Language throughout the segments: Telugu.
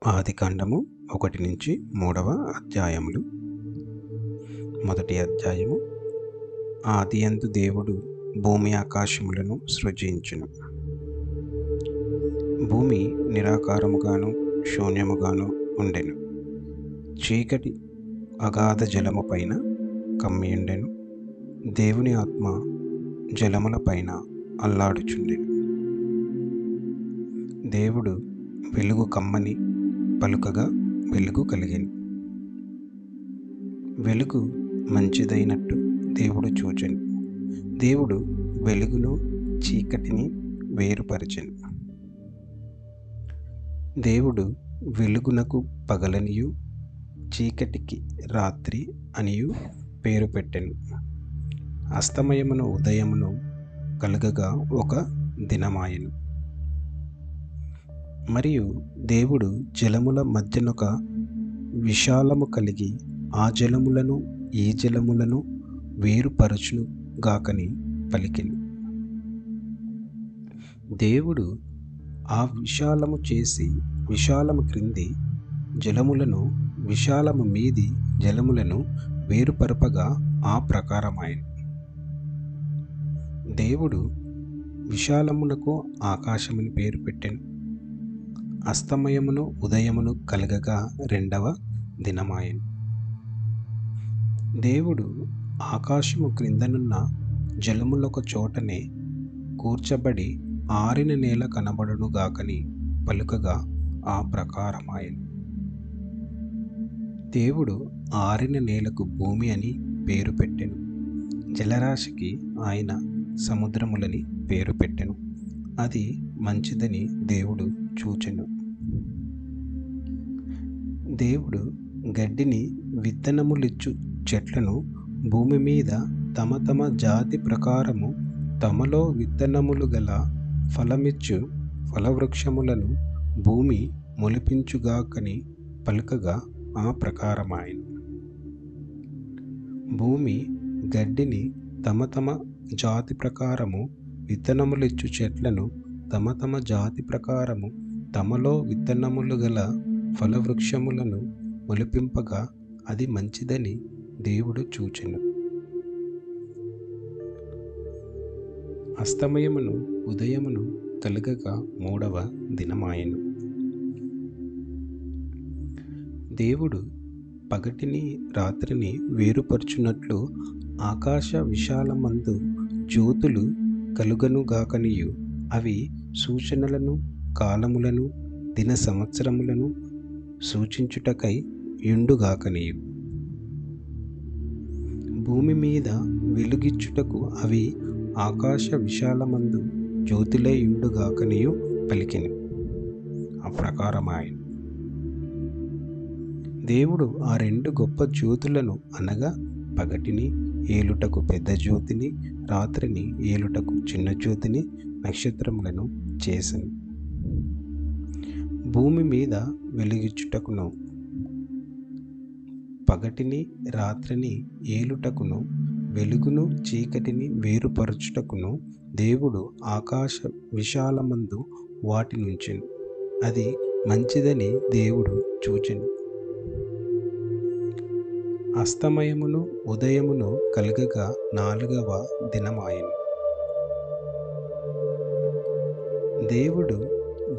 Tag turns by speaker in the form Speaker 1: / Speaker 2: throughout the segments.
Speaker 1: ఆదికాండము 1-3 అధ్యాయములు. మొదటి అధ్యాయము. ఆదియందు దేవుడు భూమి ఆకాశములను సృజించెను. భూమి నిరాకారముగాను శూన్యముగాను ఉండెను. చీకటి అగాధ జలము పైన కమ్మియుండెను. దేవుని ఆత్మ జలముల పైన అల్లాడుచుండెను. దేవుడు వెలుగు కమ్మని పలుకగా వెలుగు కలిగెను. వెలుగు మంచిదైనట్టు దేవుడు చూచెను. దేవుడు వెలుగును చీకటిని వేరుపరచెను. దేవుడు వెలుగునకు పగలనియు చీకటికి రాత్రి అనియు పేరు పెట్టెను. అస్తమయమును ఉదయమును కలుగగా ఒక దినమాయెను. మరియు దేవుడు జలముల మధ్యనొక విశాలము కలిగి ఆ జలములను ఈ జలములను వేరుపరచును గాకని పలికెను. దేవుడు ఆ విశాలము చేసి విశాలము క్రింది జలములను విశాలము మీది జలములను వేరుపరపగా ఆ ప్రకారమాయెను. దేవుడు విశాలమునకు ఆకాశమని పేరు పెట్టెను. అస్తమయమును ఉదయమును కలగగా రెండవ దినమాయెను. దేవుడు ఆకాశము క్రిందనున్న జలములొక చోటనే కూర్చబడి ఆరిన నేల కనబడును గాకని పలుకగా ఆ ప్రకారమాయెను. దేవుడు ఆరిన నేలకు భూమి అని పేరు పెట్టెను. జలరాశికి ఆయన సముద్రములని పేరు పెట్టెను. అది మంచిదని దేవుడు చూచెను. దేవుడు గడ్డిని విత్తనములిచ్చు చెట్లను భూమి మీద తమ తమ జాతి ప్రకారము తమలో విత్తనములు గల ఫలమిచ్చు ఫలవృక్షములను భూమి మొలిపించుగాకని పలుకగా ఆ ప్రకారమాయెను. భూమి గడ్డిని తమ తమ జాతి ప్రకారము విత్తనములిచ్చు చెట్లను తమ తమ జాతి ప్రకారము తమలో విత్తనములు గల ఫలవృక్షములను మొలిపింపగా అది మంచిదని దేవుడు చూచెను. అస్తమయమును ఉదయమును కలగగా మూడవ దినమాయెను. దేవుడు పగటిని రాత్రిని వేరుపరచునట్లు ఆకాశ విశాలమందు జ్యోతులు కలుగనుగాకనియు అవి సూచనలను కాలములను దిన సంవత్సరములను సూచించుటకై యుండుగాకనియు భూమి మీద వెలుగిచ్చుటకు అవి ఆకాశ విశాలమందు జ్యోతులే యుండుగాకనియు పలికెను. ఆ ప్రకారమాయెను. దేవుడు ఆ రెండు గొప్ప జ్యోతులను అనగా పగటిని ఏలుటకు పెద్ద జ్యోతిని రాత్రిని ఏలుటకు చిన్న జ్యోతిని నక్షత్రములను చేసెను. భూమి మీద వెలుగిచ్చుటకును పగటిని రాత్రిని ఏలుటకును వెలుగును చీకటిని వేరుపరచుటకును దేవుడు ఆకాశ విశాలమందు వాటినుంచెను. అది మంచిదని దేవుడు చూచెను. అస్తమయమును ఉదయమును కలగగా నాలుగవ దినమాయెను. దేవుడు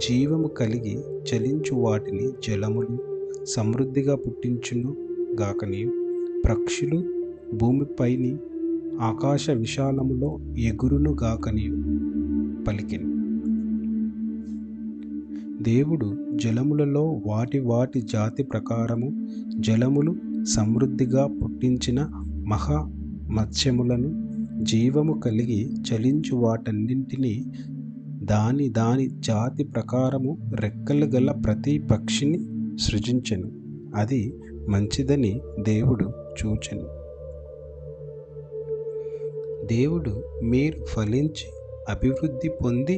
Speaker 1: జీవము కలిగి చలించు వాటిని జలములు సమృద్ధిగా పుట్టించును గాకనియు పక్షులు భూమిపైని ఆకాశ విశాలములో ఎగురును గాకనియు పలికెను. దేవుడు జలములలో వాటి వాటి జాతి ప్రకారము జలములు సమృద్ధిగా పుట్టించిన మహా మత్స్యములను జీవము కలిగి చలించు వాటన్నింటినీ దాని దాని జాతి ప్రకారము రెక్కలు గల ప్రతి పక్షిని సృజించెను. అది మంచిదని దేవుడు చూచెను. దేవుడు మీరు ఫలించి అభివృద్ధి పొంది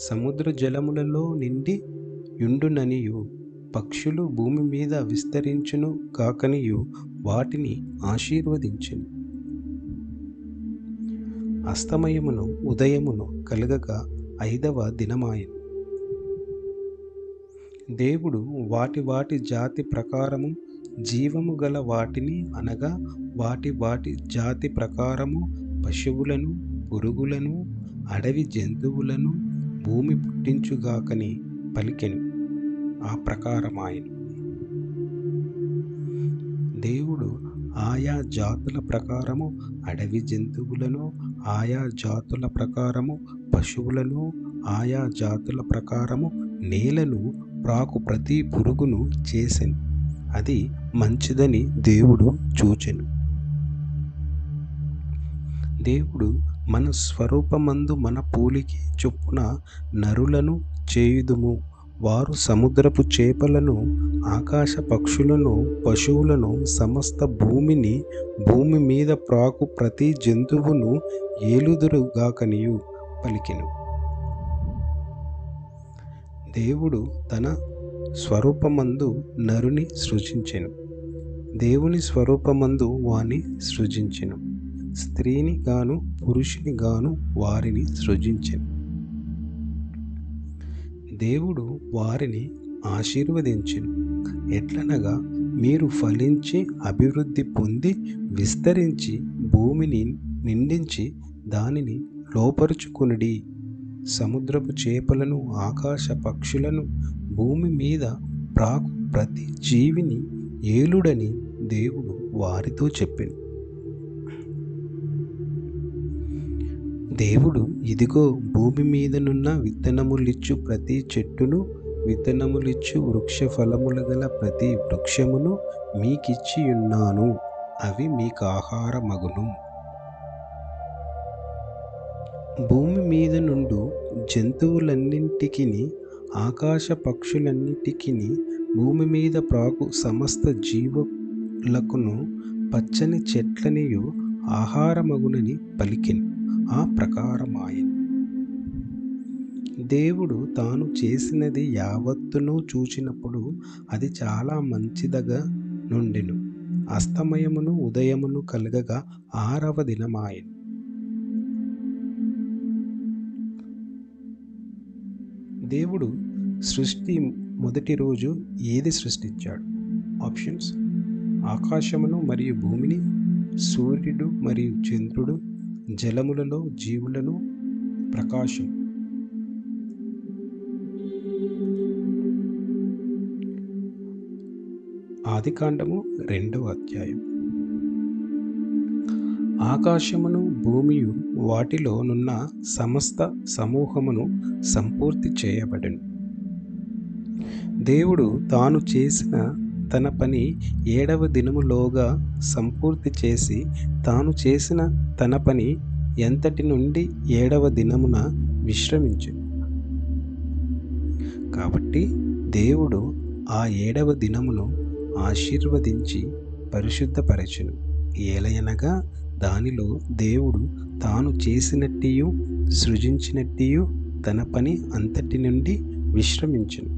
Speaker 1: సముద్ర జలములలో నిండి యుండుననియు పక్షులు భూమి మీద విస్తరించును కాకనియు వాటిని ఆశీర్వదించెను. అస్తమయమును ఉదయమును కలగగా ఐదవ దినమాయెను. దేవుడు వాటి వాటి జాతి ప్రకారము జీవము గల వాటిని అనగా వాటి వాటి జాతి ప్రకారము పశువులను, పురుగులను, అడవి జంతువులను భూమి పుట్టించుగాకని పలికెను. ఆ ప్రకారమాయెను. దేవుడు ఆయా జాతుల ప్రకారము అడవి జంతువులను, ఆయా జాతుల ప్రకారము పశువులను, ఆయా జాతుల ప్రకారము నేలను ప్రాకు ప్రతి పురుగును చేసెను. అది మంచిదని దేవుడు చూచెను. దేవుడు మన స్వరూపమందు మన పోలిక చొప్పున నరులను చేయుదుము. వారు సముద్రపు చేపలను, ఆకాశ పక్షులను, పశువులను, సమస్త భూమిని, భూమి మీద ప్రాకు ప్రతి జంతువును ఏలుదురుగాకనియు పలికెను. దేవుడు తన స్వరూపమందు నరుని సృజించెను. దేవుని స్వరూపమందు వాని సృజించెను. స్త్రీని గాను పురుషుని గాను వారిని సృజించెను. దేవుడు వారిని ఆశీర్వదించెను. ఎట్లనగా, మీరు ఫలించి అభివృద్ధి పొంది విస్తరించి భూమిని నిండించి దానిని లోపరుచుకొనుడి. సముద్రపు చేపలను, ఆకాశ పక్షులను, భూమి మీద ప్రాకు ప్రతి జీవిని ఏలుడని దేవుడు వారితో చెప్పెను. దేవుడు, ఇదిగో భూమి మీదనున్న విత్తనములిచ్చు ప్రతి చెట్టును, విత్తనములిచ్చు వృక్ష ఫలములు గల ప్రతి వృక్షమును మీకిచ్చి ఉన్నాను. అవి మీకు ఆహారమగును. భూమి మీద నుండు జంతువులన్నింటికిని, ఆకాశ పక్షులన్నిటికిని, భూమి మీద ప్రాకు సమస్త జీవులకును పచ్చని చెట్లనియు ఆహారమగునని పలికెను. ఆ ప్రకారమాయెను. దేవుడు తాను చేసినది యావత్తును చూచినప్పుడు అది చాలా మంచిదగా నుండెను. అస్తమయమును ఉదయమును కలగగా 6వ దినమాయెను. దేవుడు సృష్టి మొదటి రోజు ఏది సృష్టించాడు? ఆప్షన్స్: ఆకాశమును మరియు భూమిని, సూర్యుడు మరియు చంద్రుడు, జలములలో జీవులను, ప్రకాశం. ఆదికాండము 2వ అధ్యాయం. ఆకాశమును భూమియు వాటిలో నున్న సమస్త సమూహమును సంపూర్తి చేయబడెను. దేవుడు తాను చేసిన తన పని 7వ దినములోగా సంపూర్తి చేసి, తాను చేసిన తన పని ఎంతటి నుండి 7వ దినమున విశ్రమించెను. కాబట్టి దేవుడు ఆ 7వ దినమును ఆశీర్వదించి పరిశుద్ధపరచెను. ఏలయనగా దానిలో దేవుడు తాను చేసినట్టియు సృజించినట్టియు తన పని అంతటి నుండి విశ్రమించెను.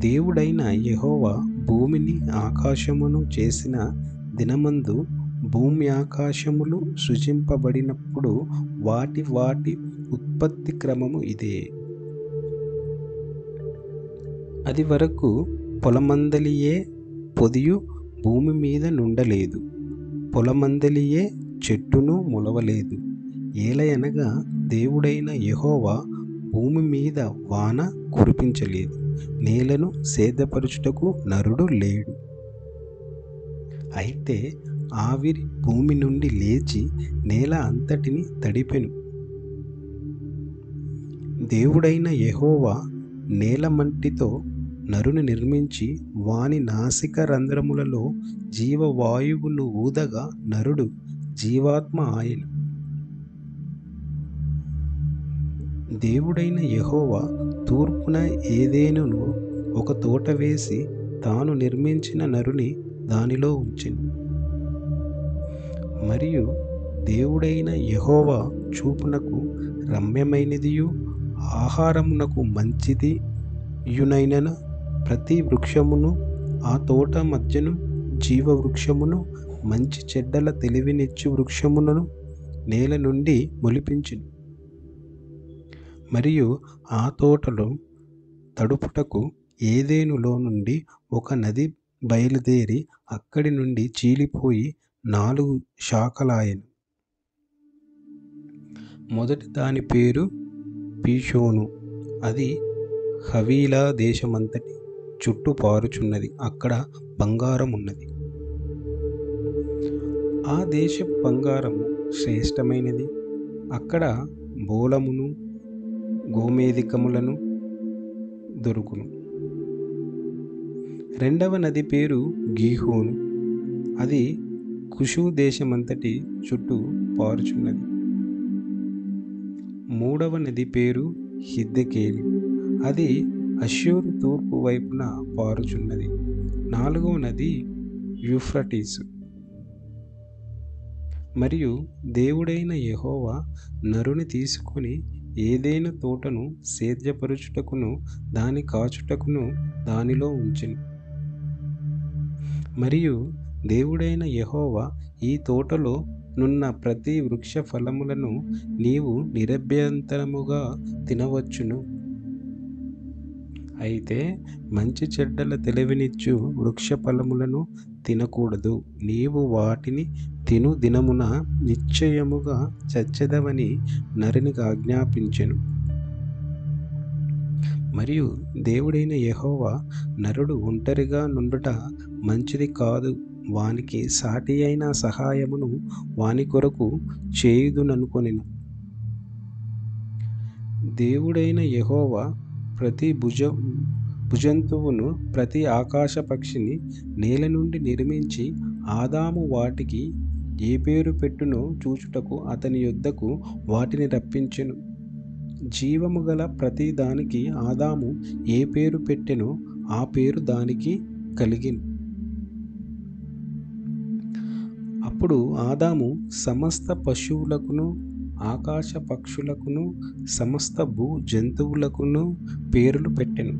Speaker 1: దేవుడైన యెహోవా భూమిని ఆకాశమును చేసిన దినమందు భూమి ఆకాశములు సృజింపబడినప్పుడు వాటి వాటి ఉత్పత్తి క్రమము ఇదే. అది వరకు పొలమందలియే పొదియు భూమి మీద నుండలేదు, పొలమందలియే చెట్టును మొలవలేదు. ఏలయనగా దేవుడైన యెహోవా భూమి మీద వాన కురిపించలేదు, నేలను సేదపరచుటకు నరుడు లేడు. అయితే ఆవిరి భూమి నుండి లేచి నేల అంతటిని తడిపెను. దేవుడైన యెహోవా నేలమంటితో నరుని నిర్మించి వాని నాసిక రంధ్రములలో జీవవాయువును ఊదగా నరుడు జీవాత్మ ఆయెను. దేవుడైన యెహోవా తూర్పున ఏదెనును ఒక తోట వేసి తాను నిర్మించిన నరుని దానిలో ఉంచెను. మరియు దేవుడైన యెహోవా చూపునకు రమ్యమైనదియు ఆహారమునకు మంచిదియునైన ప్రతి వృక్షమును, ఆ తోట మధ్యను జీవవృక్షమును, మంచి చెడ్డల తెలివినిచ్చు వృక్షములను నేల నుండి మొలిపించెను. మరియు ఆ తోటలో తడుపుటకు ఏదెనులో నుండి ఒక నది బయలుదేరి అక్కడి నుండి చీలిపోయి 4 శాఖలాయెను. మొదటి దాని పేరు పీషోను. అది హవీలా దేశమంతటి చుట్టూ పారుచున్నది. అక్కడ బంగారం ఉన్నది. ఆ దేశపు బంగారము శ్రేష్టమైనది. అక్కడ బోళమును గోమేధికములను దొరుకును. రెండవ నది పేరు గీహోను. అది కుషు దేశమంతటి చుట్టూ పారుచున్నది. మూడవ నది పేరు హిద్దెకేలు. అది అష్షూరు తూర్పు వైపున పారుచున్నది. నాలుగవ నది యూఫ్రటీసు. మరియు దేవుడైన యెహోవా నరుని తీసుకొని ఏదెను తోటను సేద్యపరచుటకును దాని కాచుటకును దానిలో ఉంచెను. మరియు దేవుడైన యెహోవా ఈ తోటలో నున్న ప్రతి వృక్ష ఫలములను నీవు నిరభ్యంతరముగా తినవచ్చును. అయితే మంచి చెడ్డల తెలివినిచ్చు వృక్ష ఫలములను తినకూడదు. నీవు వాటిని తిను దినమున నిశ్చయముగా చచ్చెదవని నరునికి ఆజ్ఞాపించెను. మరియు దేవుడైన యెహోవా నరుడు ఒంటరిగా నుండుట మంచిది కాదు, వానికి సాటి అయిన సహాయమును వాని కొరకు చేయుదుననుకొనెను. దేవుడైన యెహోవా ప్రతి భుజంతువును ప్రతి ఆకాశ పక్షిని నేల నుండి నిర్మించి ఆదాము వాటికి ఏ పేరు పెట్టునో చూచుటకు అతని యొద్దకు వాటిని రప్పించెను. జీవము గల ప్రతి దానికి ఆదాము ఏ పేరు పెట్టెనో ఆ పేరు దానికి కలిగెను. అప్పుడు ఆదాము సమస్త పశువులకును ఆకాశ పక్షులకును సమస్త భూ జంతువులకును పేర్లు పెట్టెను.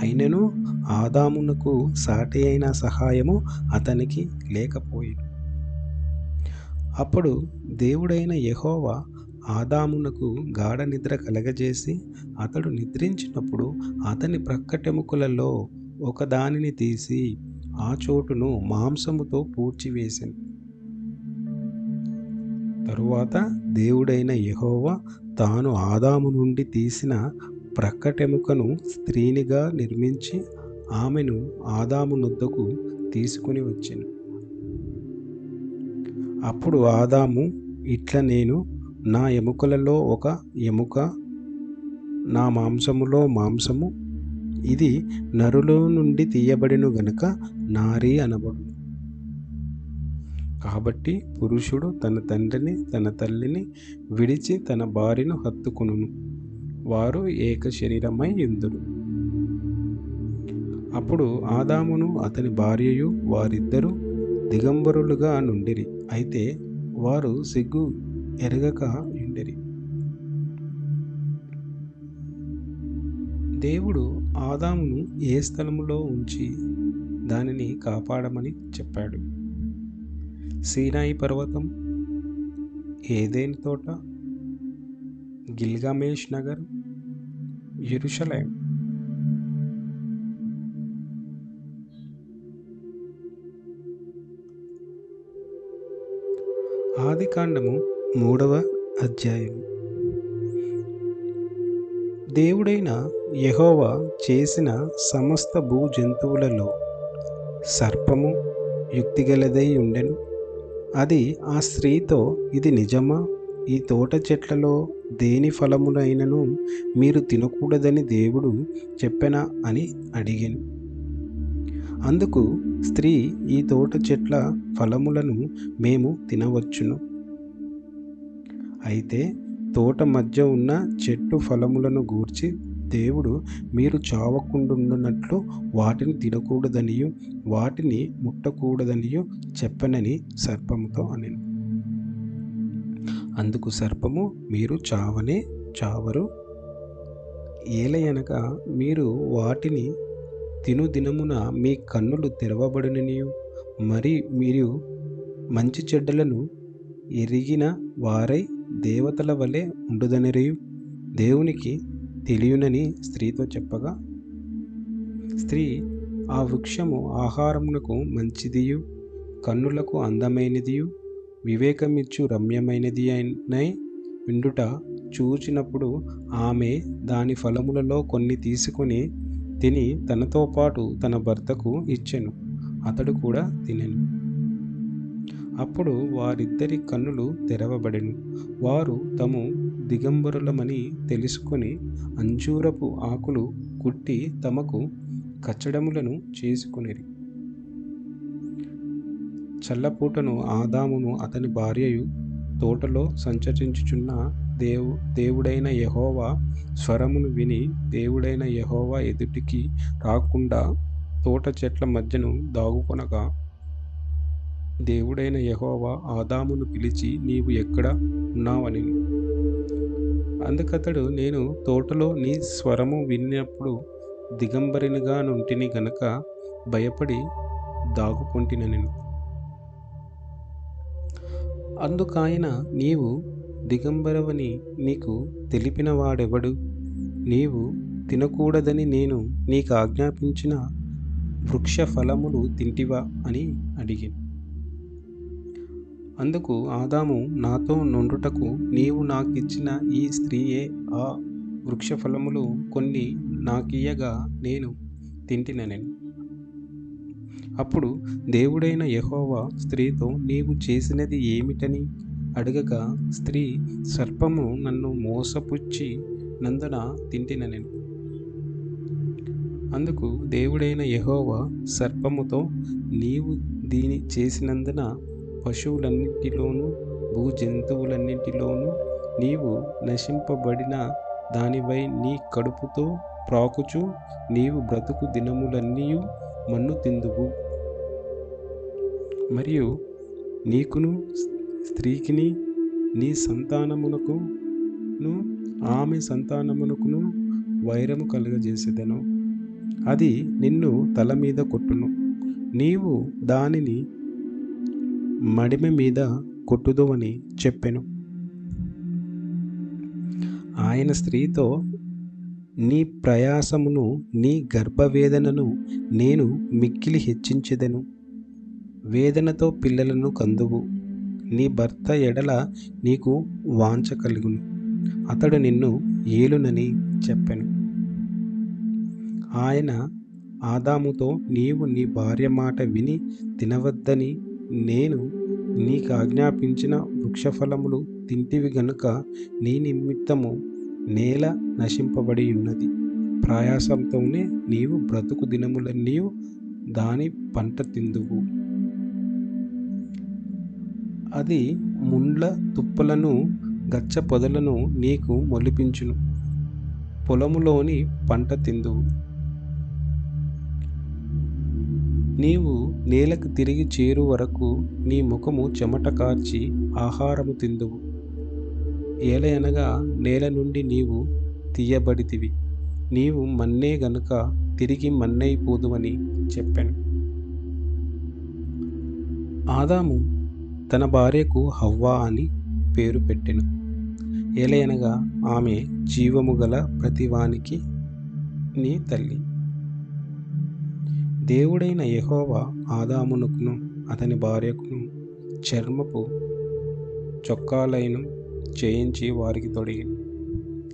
Speaker 1: అయినను ఆదామునకు సాటి అయిన సహాయము అతనికి లేకపోయెను. అప్పుడు దేవుడైన యెహోవా ఆదామునకు గాఢ నిద్ర కలగజేసి అతడు నిద్రించినప్పుడు అతని ప్రక్కటెముకలలో ఒక దానిని తీసి ఆ చోటును మాంసముతో పూడ్చివేసెను. తరువాత దేవుడైన యెహోవా తాను ఆదాము నుండి తీసిన ప్రక్కటెముకను స్త్రీనిగా నిర్మించి ఆమెను ఆదాము నొద్దకు తీసుకుని వచ్చెను. అప్పుడు ఆదాము, ఇట్ల నేను నా ఎముకలలో ఒక ఎముక, నా మాంసములో మాంసము, ఇది నరులో నుండి తీయబడిను గనుక నారీ అనబడును. కాబట్టి పురుషుడు తన తండ్రిని తన తల్లిని విడిచి తన భార్యను హత్తుకొనును, వారు ఏక శరీరమై యుందురు. అప్పుడు ఆదామును అతని భార్యయు వారిద్దరూ దిగంబరులుగా నుండిరి. అయితే వారు సిగ్గు ఎరగక యుండిరి. దేవుడు ఆదామును ఏ స్థలములో ఉంచి దానిని కాపాడమని చెప్పాడు? సీనాయి పర్వతం, ఏదెను తోట, గిల్గామేష్ నగర్, యెరూషలేం. ఆదికాండము 3వ అధ్యాయం. దేవుడైన యెహోవా చేసిన సమస్త భూ జంతువులలో సర్పము యుక్తిగలదై ఉండెను. అది ఆ స్త్రీతో, ఇది నిజమా? ఈ తోట చెట్లలో దేని ఫలమునైనను మీరు తినకూడదని దేవుడు చెప్పెనా అని అడిగెను. అందుకు స్త్రీ, ఈ తోట చెట్ల ఫలములను మేము తినవచ్చును. అయితే తోట మధ్య ఉన్న చెట్టు ఫలములను గూర్చి దేవుడు మీరు చావకుండునట్లు వాటిని తినకూడదనియు వాటిని ముట్టకూడదనియు చెప్పనని సర్పముతో అనెను. అందుకు సర్పము, మీరు చావనే చావరు, ఏలయనగా మీరు వాటిని తిను దినమున మీ కన్నులు తెరవబడుననియు మరి మీరు మంచి చెడ్డలను ఎరిగిన వారై దేవతల వలె ఉండుదనరియు దేవునికి తెలియనని స్త్రీతో చెప్పగా, స్త్రీ, ఆ వృక్షము ఆహారమునకు మంచిదియు, కన్నులకు అందమైనదియు, వివేకమిచ్చు రమ్యమైనది అయినై విండుట చూచినప్పుడు ఆమె దాని ఫలములలో కొన్ని తీసుకొని తిని తనతో పాటు తన భర్తకు ఇచ్చెను. అతడు కూడా తినెను. అప్పుడు వారిద్దరి కన్నులు తెరవబడెను. వారు తాము దిగంబరులమని తెలుసుకొని అంజూరపు ఆకులు కుట్టి తమకు కచ్చడములను చేసుకొనిరి. చల్లపూటను ఆదామును అతని భార్యయు తోటలో సంచరించుచున్న దేవుడైన యెహోవా స్వరమును విని, దేవుడైన యెహోవా ఎదుటికి రాకుండా తోట చెట్ల మధ్యను దాగుకొనగా, దేవుడైన యెహోవా ఆదామును పిలిచి, నీవు ఎక్కడ ఉన్నావనెను. అందుకతడు, నేను తోటలో నీ స్వరము వినినప్పుడు దిగంబరినిగా నుంటిని గనుక భయపడి దాగుకొంటినెను. అందుకాయన, నీవు దిగంబరవని నీకు తెలిపిన వాడెవడు? నీవు తినకూడదని నేను నీకు ఆజ్ఞాపించిన వృక్ష ఫలములు తింటివా అని అడిగాను. అందుకు ఆదాము, నాతో నుండుటకు నీవు నాకిచ్చిన ఈ స్త్రీయే ఆ వృక్ష ఫలములు కొన్ని నాకియ్యగా నేను తింటినెను. అప్పుడు దేవుడైన యెహోవా స్త్రీతో, నీవు చేసినది ఏమిటని అడగగా, స్త్రీ, సర్పము నన్ను మోసపుచ్చి నందున తింటినెను. అందుకు దేవుడైన యెహోవా సర్పముతో, నీవు దీని చేసినందున పశువులన్నిటిలోనూ భూజంతువులన్నిటిలోనూ నీవు నశింపబడిన దానివై నీ కడుపుతో ప్రాకుచు నీవు బ్రతుకు దినములన్నీయు మన్ను తిందువు. మరియు నీకును స్త్రీకిని నీ సంతానమునకును ఆమె సంతానమునకును వైరము కలుగజేసేదను. అది నిన్ను తల మీద కొట్టును, నీవు దానిని మడిమె మీద కొట్టుదువని చెప్పెను. ఆయన స్త్రీతో, నీ ప్రయాసమును నీ గర్భవేదనను నేను మిక్కిలి హెచ్చించెదను. వేదనతో పిల్లలను కందువు. నీ భర్త ఎడల నీకు వాంఛ కలుగును, అతడు నిన్ను ఏలునని చెప్పెను. ఆయన ఆదాముతో, నీవు నీ భార్య మాట విని తినవద్దని నేను నీకు ఆజ్ఞాపించిన వృక్షఫలములు తింటివి గనుక నీ నిమిత్తము నేల నశింపబడి ఉన్నది. ప్రయాసంతోనే నీవు బ్రతుకు దినములన్నీ దాని పంట తిందువు. అది ముండ్ల తుప్పలను గచ్చ పొదలను నీకు మొలిపించును, పొలములోని పంట తిందువు. నీవు నేలకు తిరిగి చేరు వరకు నీ ముఖము చెమట కార్చి ఆహారము తిందువు. ఏలయనగా నేల నుండి నీవు తీయబడితివి, నీవు మన్నే గనుక తిరిగి మన్నైపోదువని చెప్పాను. ఆదాము తన భార్యకు హవ్వా అని పేరు పెట్టెను. ఏలయనగా ఆమె జీవము గల ప్రతివానికి నీ తల్లి. దేవుడైన యెహోవా ఆదామునకును అతని భార్యకును చర్మపు చొక్కాలైన చేయించి వారికి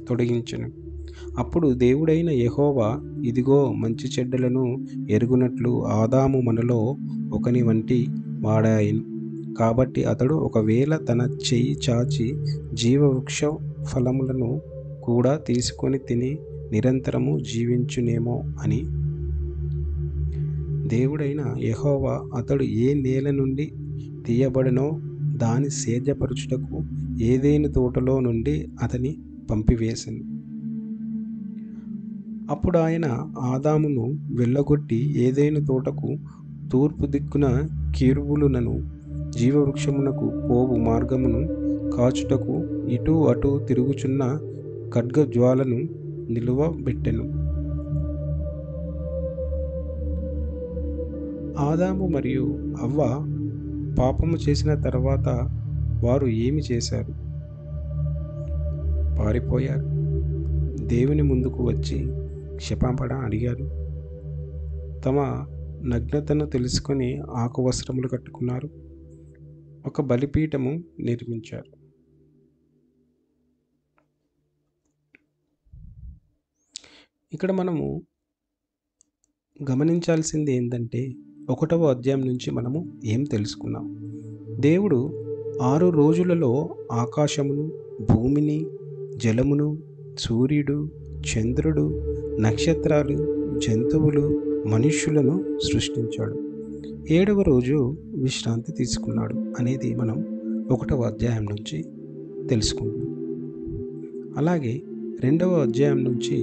Speaker 1: తొడిగించెను. అప్పుడు దేవుడైన యెహోవా, ఇదిగో, మంచి చెడ్డలను ఎరుగునట్లు ఆదాము మనలో ఒకని వంటి వాడాయను. కాబట్టి అతడు ఒకవేళ తన చెయ్యి చాచి జీవవృక్ష ఫలములను కూడా తీసుకొని తిని నిరంతరము జీవించునేమో అని. దేవుడైన యెహోవా అతడు ఏ నేల నుండి తీయబడినో దాని సేద్యపరచుటకు ఏదెను తోటలో నుండి అతని పంపివేసెను. అప్పుడు ఆయన ఆదామును వెళ్ళగొట్టి ఏదెను తోటకు తూర్పు దిక్కున కెరూబులను జీవవృక్షమునకు పోవు మార్గమును కాచుటకు ఇటు అటు తిరుగుచున్న ఖడ్గజ్వాలను నిలువబెట్టెను. ఆదాము మరియు హవ్వ పాపము చేసిన తర్వాత వారు ఏమి చేశారు? పారిపోయారు. దేవుని ముందుకు వచ్చి క్షమాపణ అడిగారు. తమ నగ్నతను తెలుసుకొని ఆకు వస్త్రములు కట్టుకున్నారు. ఒక బలిపీఠము నిర్మించారు. ఇక్కడ మనము గమనించాల్సింది ఏంటంటే 1వ అధ్యాయం నుంచి మనము ఏం తెలుసుకున్నాం? దేవుడు 6 రోజులలో ఆకాశమును, భూమిని, జలమును, సూర్యుడు, చంద్రుడు, నక్షత్రాలు, జంతువులు, మనుష్యులను సృష్టించాడు. 7వ రోజు విశ్రాంతి తీసుకున్నాడు అనేది మనం 1వ అధ్యాయం నుంచి తెలుసుకుంటున్నాం. అలాగే 2వ అధ్యాయం నుంచి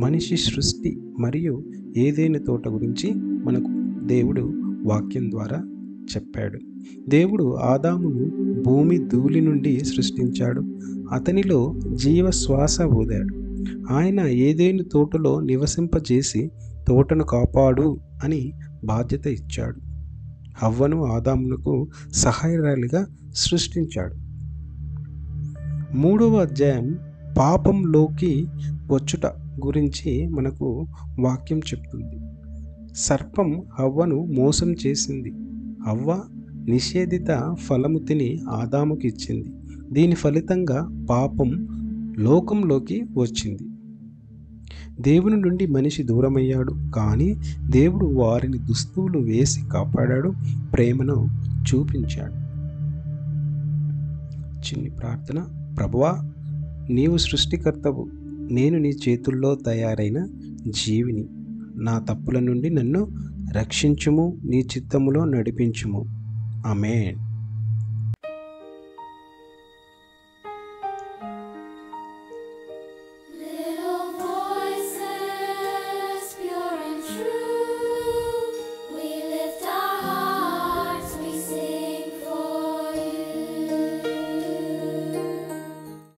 Speaker 1: మనిషి సృష్టి మరియు ఏదైనా తోట గురించి మనకు దేవుడు వాక్యం ద్వారా చెప్పాడు. దేవుడు ఆదామును భూమి ధూళి నుండి సృష్టించాడు. అతనిలో జీవ శ్వాస ఊదాడు. ఆయన ఏదైనా తోటలో నివసింపజేసి తోటను కాపాడు అని బాధ్యత ఇచ్చాడు. హవ్వను ఆదామునకు సహాయరాలిగా సృష్టించాడు. 3వ అధ్యాయం పాపంలోకి వచ్చుట గురించి మనకు వాక్యం చెప్తుంది. సర్పం హవ్వను మోసం చేసింది. హవ్వ నిషేధిత ఫలము తిని ఆదాముకి ఇచ్చింది. దీని ఫలితంగా పాపం లోకంలోకి వచ్చింది. దేవుని నుండి మనిషి దూరమయ్యాడు. కానీ దేవుడు వారిని దుస్తువులు వేసి కాపాడాడు, ప్రేమను చూపించాడు. చిన్ని ప్రార్థన. ప్రభువా, నీవు సృష్టికర్తవు. నేను నీ చేతుల్లో తయారైన జీవిని. నా తప్పుల నుండి నన్ను రక్షించుము, నీ చిత్తములో నడిపించుము. ఆమేన్.